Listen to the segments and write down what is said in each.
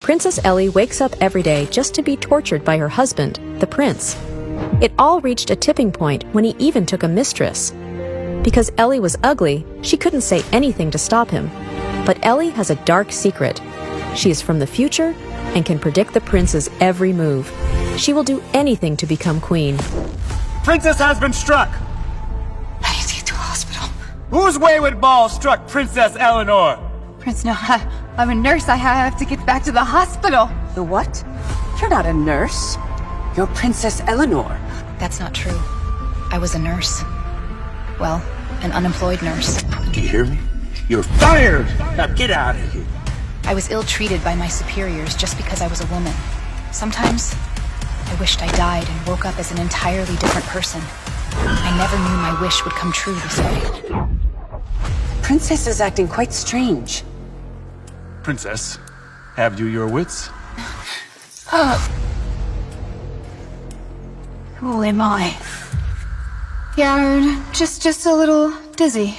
Princess Ellie wakes up every day just to be tortured by her husband, the prince. It all reached a tipping point when he even took a mistress. Because Ellie was ugly, she couldn't say anything to stop him. But Ellie has a dark secret. She is from the future and can predict the prince's every move. She will do anything to become queen. Princess has been struck! I need to get to a hospital. Whose wayward ball struck Princess Elinor? Prince, no, I'm a nurse. I have to get back to the hospital. The what? You're not a nurse. You're Princess Elinor. That's not true. I was a nurse. Well, an unemployed nurse. Do you hear me? You're fired! Now get out of here. I was ill-treated by my superiors just because I was a woman. Sometimes, I wished I died and woke up as an entirely different person. I never knew my wish would come true this way. The princess is acting quite strange. Princess, have you your wits? Who am I? Yeah, just a little dizzy.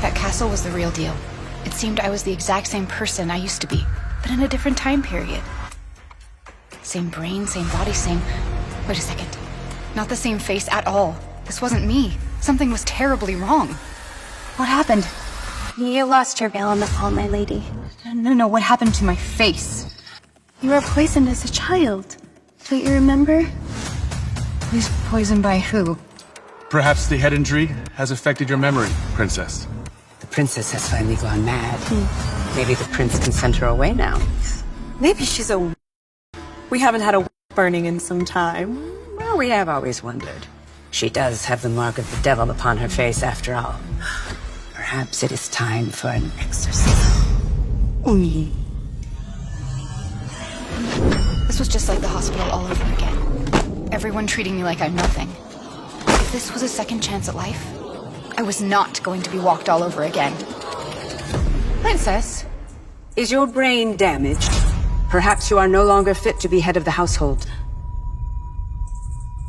That castle was the real deal. It seemed I was the exact same person I used to be, but in a different time period. Same brain, same body, same... Wait a second. Not the same face at all. This wasn't me. Something was terribly wrong. What happened? You lost your veil in the fall, my lady. No, what happened to my face? You were poisoned as a child. Don't you remember? Was poisoned by who? Perhaps the head injury has affected your memory, Princess. The princess has finally gone mad. Maybe the prince can send her away now. Maybe she's a... We haven't had a burning in some time. Well, we have always wondered. She does have the mark of the devil upon her face after all. Perhaps it is time for an exorcism. This was just like the hospital all over again. Everyone treating me like I'm nothing. If this was a second chance at life, I was not going to be walked all over again. Princess, is your brain damaged? Perhaps you are no longer fit to be head of the household.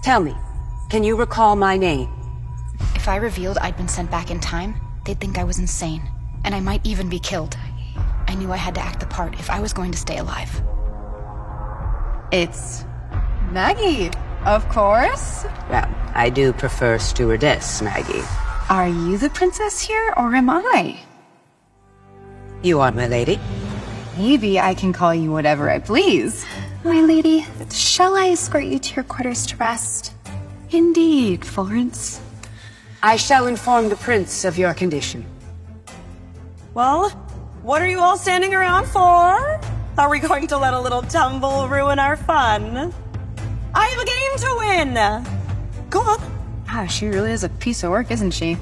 Tell me, can you recall my name? If I revealed I'd been sent back in time, they'd think I was insane, and I might even be killed. I knew I had to act the part if I was going to stay alive. It's Maggie, of course. Well, I do prefer stewardess, Maggie. Are you the princess here, or am I? You are, my lady. Maybe I can call you whatever I please. My lady, shall I escort you to your quarters to rest? Indeed, Florence. I shall inform the prince of your condition. Well, what are you all standing around for? Are we going to let a little tumble ruin our fun? I have a game to win! Go on. Ah, she really is a piece of work, isn't she?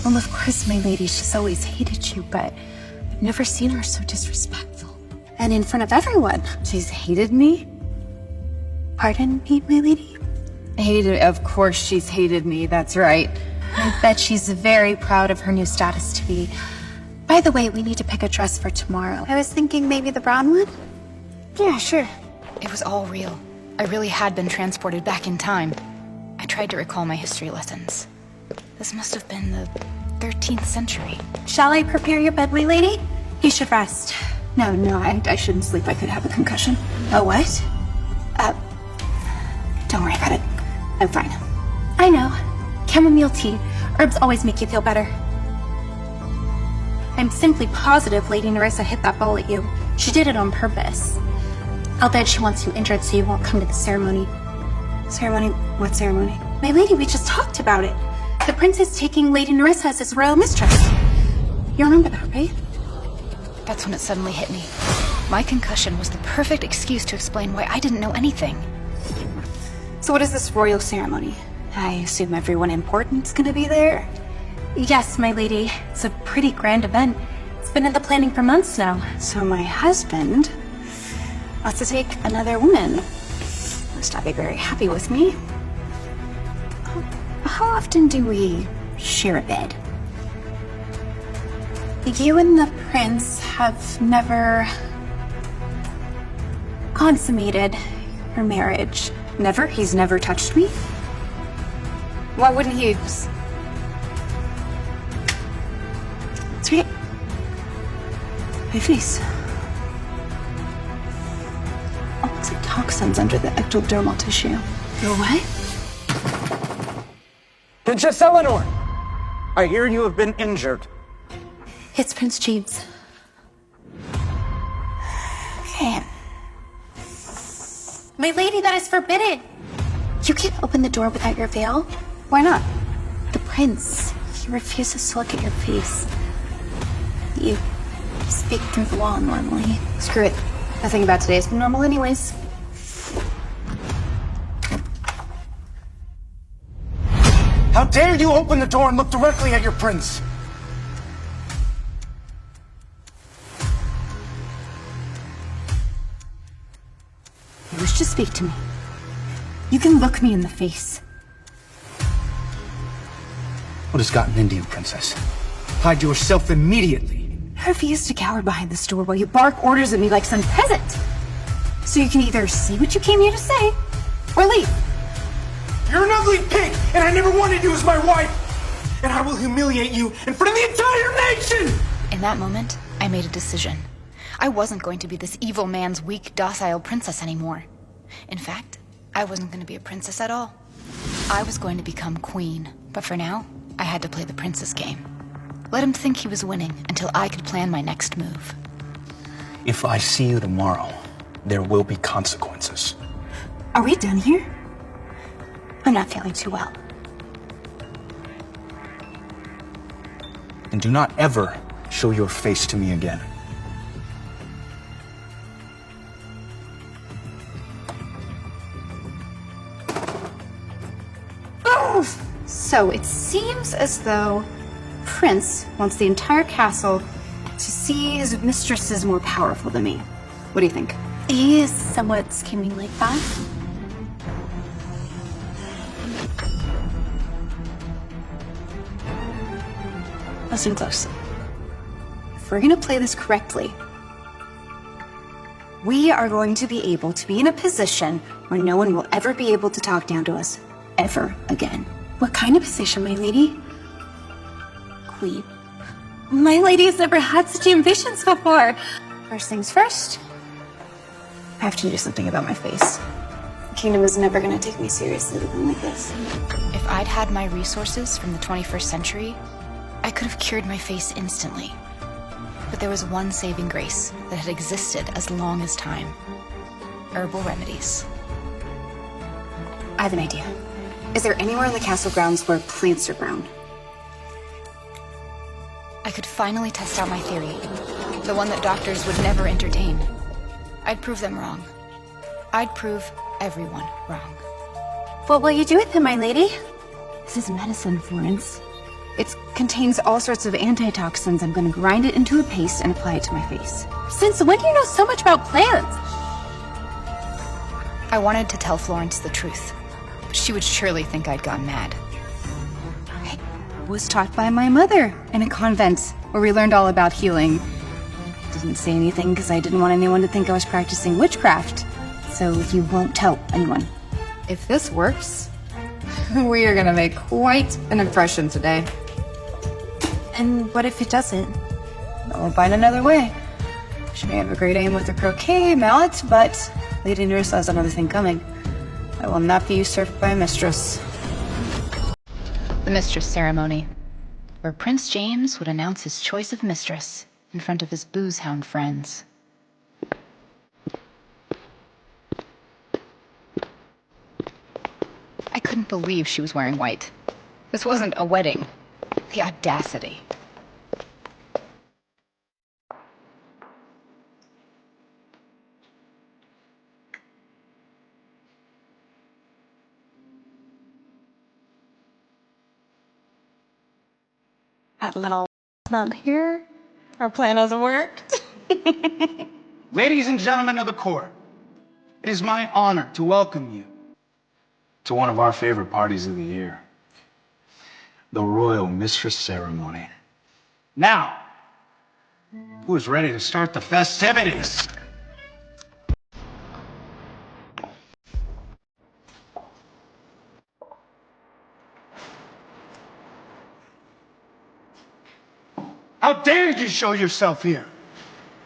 Well, of course, my lady, she's always hated you, but I've never seen her so disrespectful. And in front of everyone. She's hated me? Pardon me, my lady? Hated, of course she's hated me, that's right. I bet she's very proud of her new status to be. By the way, we need to pick a dress for tomorrow. I was thinking maybe the brown one? Yeah, sure. It was all real. I really had been transported back in time. I tried to recall my history lessons. This must have been the 13th century. Shall I prepare your bed, my lady? You should rest. No, I shouldn't sleep. I could have a concussion. A what? Don't worry about it. I'm fine. I know. Chamomile tea. Herbs always make you feel better. I'm simply positive Lady Nerissa hit that ball at you. She did it on purpose. I'll bet she wants you injured so you won't come to the ceremony. Ceremony? What ceremony? My lady, we just talked about it. The prince is taking Lady Nerissa as his royal mistress. You remember that, right? That's when it suddenly hit me. My concussion was the perfect excuse to explain why I didn't know anything. So what is this royal ceremony? I assume everyone important's gonna be there? Yes, my lady. It's a pretty grand event. It's been in the planning for months now. So my husband wants to take another woman. Must not be very happy with me. How often do we share a bed? You and the prince have never consummated your marriage. Never? He's never touched me? Why wouldn't he? That's right. My face. toxins under the ectodermal tissue. Your what? Princess Elinor! I hear you have been injured. It's Prince James. Okay. My lady, that is forbidden. You can't open the door without your veil. Why not? The prince, he refuses to look at your face. You speak through the wall normally. Screw it. Nothing about today has been normal anyways. How dare you open the door and look directly at your prince? You wish to speak to me. You can look me in the face. What has gotten into you, princess? Hide yourself immediately. I refuse to cower behind this door while you bark orders at me like some peasant. So you can either say what you came here to say, or leave. You're an ugly pig, and I never wanted you as my wife! And I will humiliate you in front of the entire nation! In that moment, I made a decision. I wasn't going to be this evil man's weak, docile princess anymore. In fact, I wasn't going to be a princess at all. I was going to become queen, but for now, I had to play the prince's game. Let him think he was winning until I could plan my next move. If I see you tomorrow, there will be consequences. Are we done here? I'm not feeling too well. And do not ever show your face to me again. So it seems as though Prince wants the entire castle to see his mistress is more powerful than me. What do you think? He is somewhat scheming like that. Listen closely. If we're gonna play this correctly, we are going to be able to be in a position where no one will ever be able to talk down to us ever again. What kind of position, my lady? Queen. My lady has never had such ambitions before. First things first, I have to do something about my face. The kingdom is never gonna take me seriously looking like this. If I'd had my resources from the 21st century, I could have cured my face instantly. But there was one saving grace that had existed as long as time. Herbal remedies. I have an idea. Is there anywhere in the castle grounds where plants are grown? I could finally test out my theory. The one that doctors would never entertain. I'd prove them wrong. I'd prove everyone wrong. What will you do with him, my lady? This is medicine, Florence. It contains all sorts of antitoxins. I'm gonna grind it into a paste and apply it to my face. Since when do you know so much about plants? I wanted to tell Florence the truth, but she would surely think I'd gone mad. I was taught by my mother in a convent where we learned all about healing. I didn't say anything because I didn't want anyone to think I was practicing witchcraft. So you won't tell anyone. If this works, we are gonna make quite an impression today. And what if it doesn't? We'll find another way. She may have a great aim with a croquet mallet, but Lady Nurse has another thing coming. I will not be usurped by a mistress. The mistress ceremony, where Prince James would announce his choice of mistress in front of his booze-hound friends. I couldn't believe she was wearing white. This wasn't a wedding. The audacity. That little not here. Our plan hasn't worked. Ladies and gentlemen of the court, it is my honor to welcome you to one of our favorite parties of the year, the Royal Mistress Ceremony. Now, who is ready to start the festivities? How dare you show yourself here?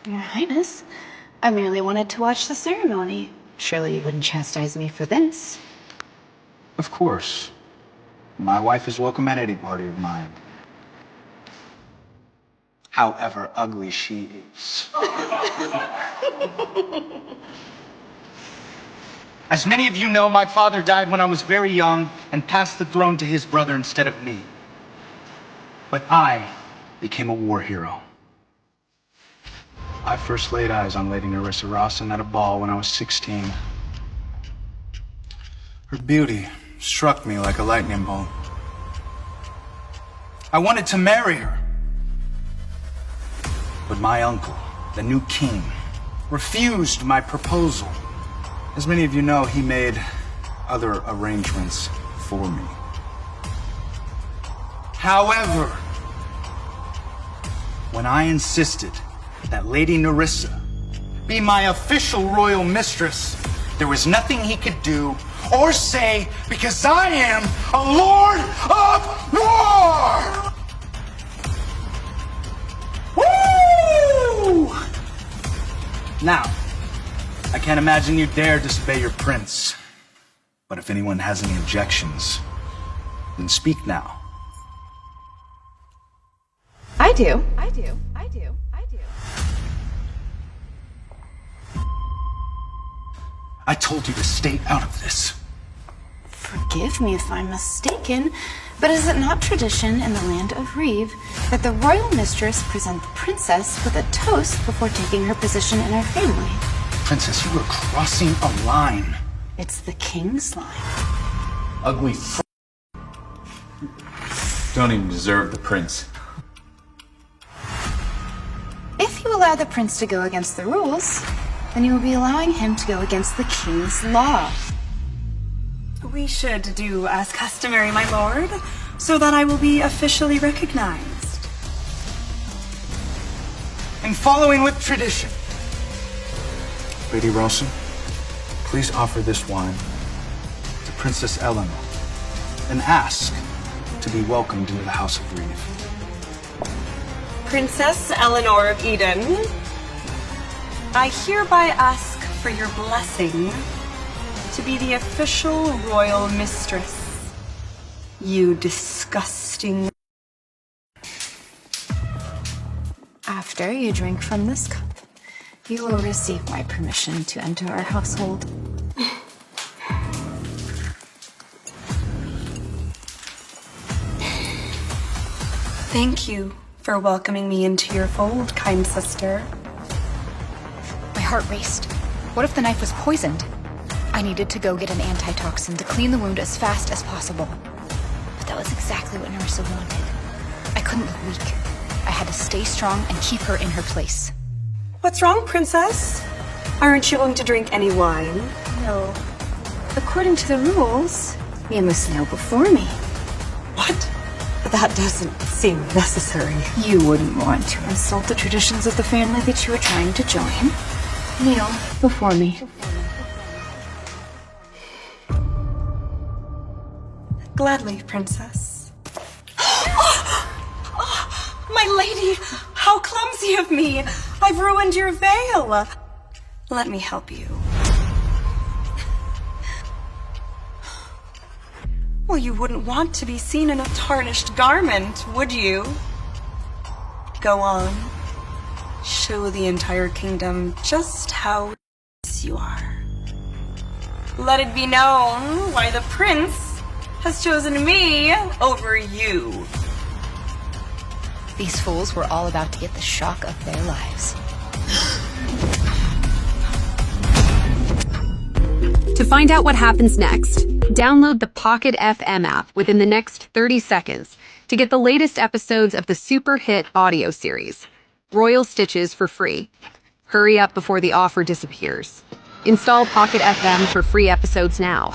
Your Highness, I merely wanted to watch the ceremony. Surely you wouldn't chastise me for this. Of course. My wife is welcome at any party of mine. However ugly she is. As many of you know, my father died when I was very young and passed the throne to his brother instead of me. But I became a war hero. I first laid eyes on Lady Nerissa Rawson at a ball when I was 16. Her beauty struck me like a lightning bolt. I wanted to marry her. But my uncle, the new king, refused my proposal. As many of you know, he made other arrangements for me. However, when I insisted that Lady Nerissa be my official royal mistress, there was nothing he could do or say because I am a Lord of War! Woo! Now, I can't imagine you dare disobey your prince. But if anyone has any objections, then speak now. I do. I told you to stay out of this. Forgive me if I'm mistaken, but is it not tradition in the land of Reeve that the royal mistress present the princess with a toast before taking her position in her family? Princess, you are crossing a line. It's the king's line. Ugly Don't even deserve the prince. If you allow the prince to go against the rules, then you will be allowing him to go against the king's law. We should do as customary, my lord, so that I will be officially recognized. And following with tradition. Lady Rawson, please offer this wine to Princess Elinor and ask to be welcomed into the House of Reeve. Princess Elinor of Eden, I hereby ask for your blessing to be the official royal mistress. You disgusting... After you drink from this cup, you will receive my permission to enter our household. Thank you for welcoming me into your fold, kind sister. My heart raced. What if the knife was poisoned? I needed to go get an antitoxin to clean the wound as fast as possible. But that was exactly what Nerissa wanted. I couldn't look weak. I had to stay strong and keep her in her place. What's wrong, princess? Aren't you going to drink any wine? No. According to the rules, you must kneel before me. What? That doesn't seem necessary. You wouldn't want to insult the traditions of the family that you are trying to join. Kneel before me. Gladly, princess. My lady, how clumsy of me! I've ruined your veil. Let me help you. Well, you wouldn't want to be seen in a tarnished garment, would you? Go on. Show the entire kingdom just how you are. Let it be known why the prince has chosen me over you. These fools were all about to get the shock of their lives. To find out what happens next, download the Pocket FM app within the next 30 seconds to get the latest episodes of the super hit audio series, Royal Stiches, for free. Hurry up before the offer disappears. Install Pocket FM for free episodes now.